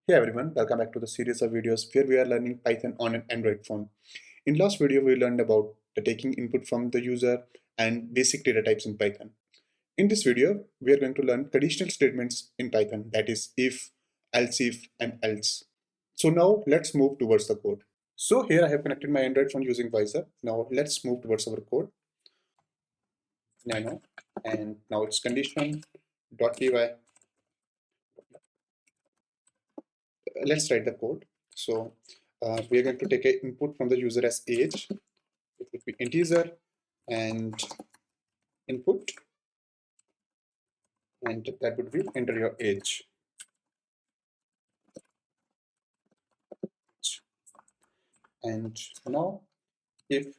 Hey everyone, welcome back to the series of videos where we are learning Python on an Android phone. In last video, we learned about the taking input from the user and basic data types in Python. In this video, we are going to learn conditional statements in Python, that is if, and else. So now let's move towards the code. So here I have connected my Android phone using Visor. Now let's move towards our code. Nano, and now it's condition.py. Let's write the code. So we are going to take an input from the user as age. It would be integer and input, and that would be enter your age. And now if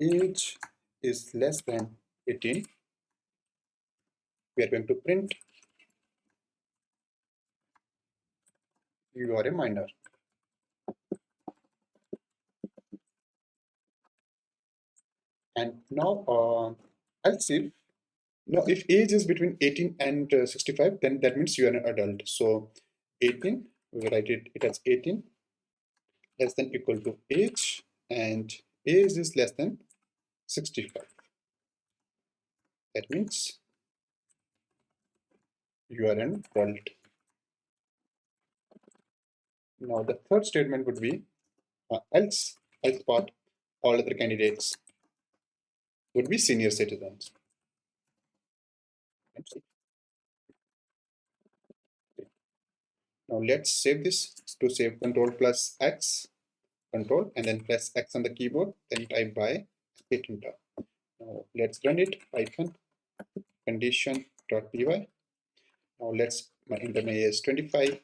age is less than 18, we are going to print you are a minor. And now else if age is between 18 and 65, then that means you are an adult. So 18, we write it as 18 less than equal to age, and age is less than 65. That means you are an adult. Now the third statement would be else part, all other candidates would be senior citizens. Now let's save this. To save, control plus X, control, and then press X on the keyboard, then type by, hit enter. Now let's run it. Python condition.py. Now let's enter my age 25.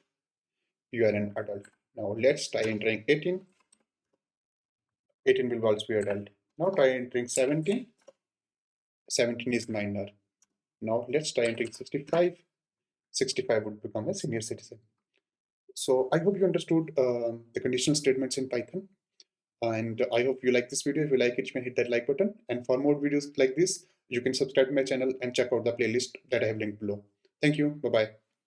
You are an adult. Now let's try entering 18. 18 will also be adult. Now try entering 17. 17 is minor. Now let's try entering 65. 65 would become a senior citizen. So I hope you understood the conditional statements in Python. And I hope you like this video. If you like it, you can hit that like button. And for more videos like this, you can subscribe to my channel and check out the playlist that I have linked below. Thank you. Bye-bye.